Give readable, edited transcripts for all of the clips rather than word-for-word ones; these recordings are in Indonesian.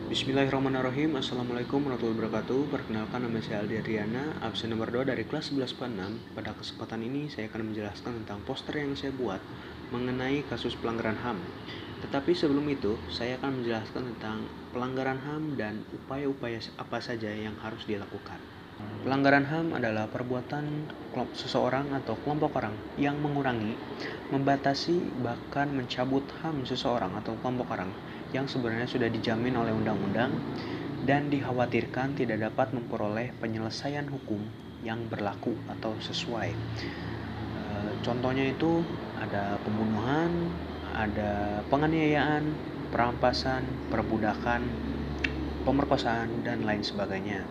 Bismillahirrahmanirrahim. Assalamualaikum warahmatullahi wabarakatuh. Perkenalkan, nama saya Aldi Adriana, absen nomor 2 dari kelas 11 6. Pada kesempatan ini saya akan menjelaskan tentang poster yang saya buat mengenai kasus pelanggaran HAM. Tetapi sebelum itu, saya akan menjelaskan tentang pelanggaran HAM dan upaya-upaya apa saja yang harus dilakukan. Pelanggaran HAM adalah perbuatan seseorang atau kelompok orang yang mengurangi, membatasi, bahkan mencabut HAM seseorang atau kelompok orang yang sebenarnya sudah dijamin oleh undang-undang dan dikhawatirkan tidak dapat memperoleh penyelesaian hukum yang berlaku atau sesuai. Contohnya itu ada pembunuhan, ada penganiayaan, perampasan, perbudakan, pemerkosaan, dan lain sebagainya.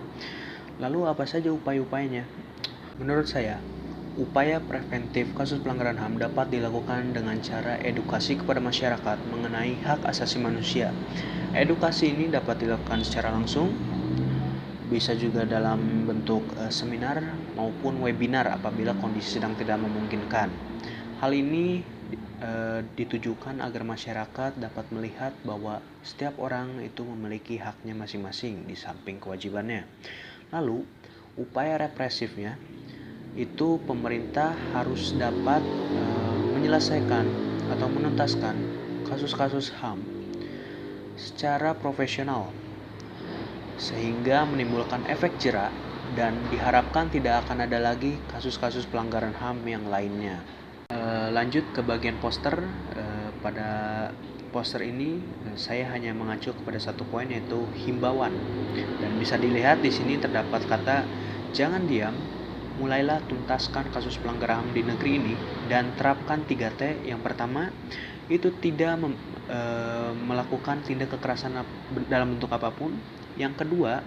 Lalu apa saja upaya-upayanya? Menurut saya, upaya preventif kasus pelanggaran HAM dapat dilakukan dengan cara edukasi kepada masyarakat mengenai hak asasi manusia. Edukasi ini dapat dilakukan secara langsung, bisa juga dalam bentuk seminar maupun webinar apabila kondisi sedang tidak memungkinkan. Hal ini ditujukan agar masyarakat dapat melihat bahwa setiap orang itu memiliki haknya masing-masing di samping kewajibannya. Lalu, upaya represifnya itu pemerintah harus dapat menyelesaikan atau menuntaskan kasus-kasus HAM secara profesional sehingga menimbulkan efek jera dan diharapkan tidak akan ada lagi kasus-kasus pelanggaran HAM yang lainnya. Lanjut ke bagian poster. Pada poster ini saya hanya mengacu kepada satu poin, yaitu himbauan, dan bisa dilihat di sini terdapat kata jangan diam, mulailah tuntaskan kasus pelanggaran HAM di negeri ini dan terapkan 3T. Yang pertama itu tidak melakukan tindak kekerasan dalam bentuk apapun. Yang kedua,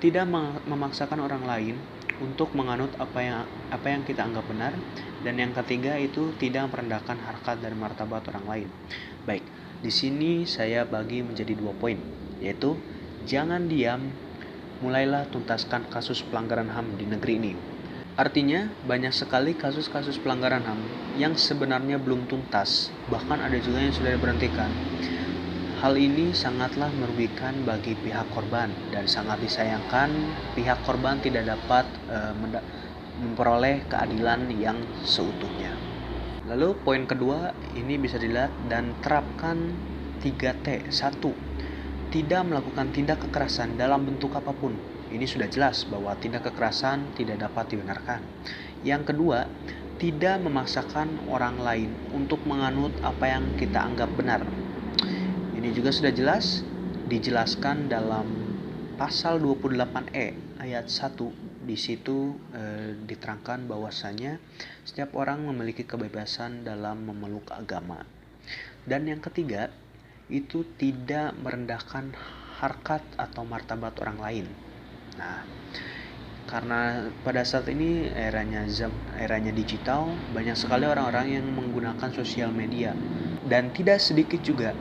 tidak memaksakan orang lain untuk menganut apa yang kita anggap benar. Dan yang ketiga itu tidak merendahkan harkat dan martabat orang lain. Baik, di sini saya bagi menjadi 2 poin, yaitu jangan diam, mulailah tuntaskan kasus pelanggaran HAM di negeri ini. Artinya banyak sekali kasus-kasus pelanggaran HAM yang sebenarnya belum tuntas, bahkan ada juga yang sudah diberhentikan. Hal ini sangatlah merugikan bagi pihak korban dan sangat disayangkan pihak korban tidak dapat memperoleh keadilan yang seutuhnya. Lalu poin kedua ini bisa dilihat dan terapkan 3T. 1. Tidak melakukan tindak kekerasan dalam bentuk apapun. Ini sudah jelas bahwa tindak kekerasan tidak dapat dibenarkan. Yang kedua, tidak memaksakan orang lain untuk menganut apa yang kita anggap benar. Ini juga sudah jelas dijelaskan dalam pasal 28E ayat 1. Di situ diterangkan bahwasanya setiap orang memiliki kebebasan dalam memeluk agama. Dan yang ketiga, itu tidak merendahkan harkat atau martabat orang lain. Nah, karena pada saat ini eranya digital, banyak sekali orang-orang yang menggunakan sosial media, dan tidak sedikit juga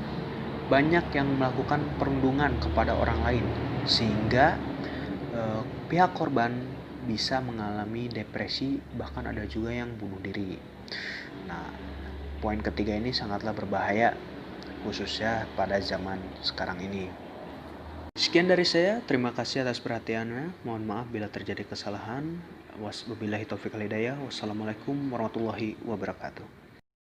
banyak yang melakukan perundungan kepada orang lain, sehingga pihak korban bisa mengalami depresi, bahkan ada juga yang bunuh diri. Nah, poin ketiga ini sangatlah berbahaya, khususnya pada zaman sekarang ini. Sekian dari saya, terima kasih atas perhatiannya. Mohon maaf bila terjadi kesalahan. Wabillahi taufiq wal hidayah. Wassalamualaikum warahmatullahi wabarakatuh.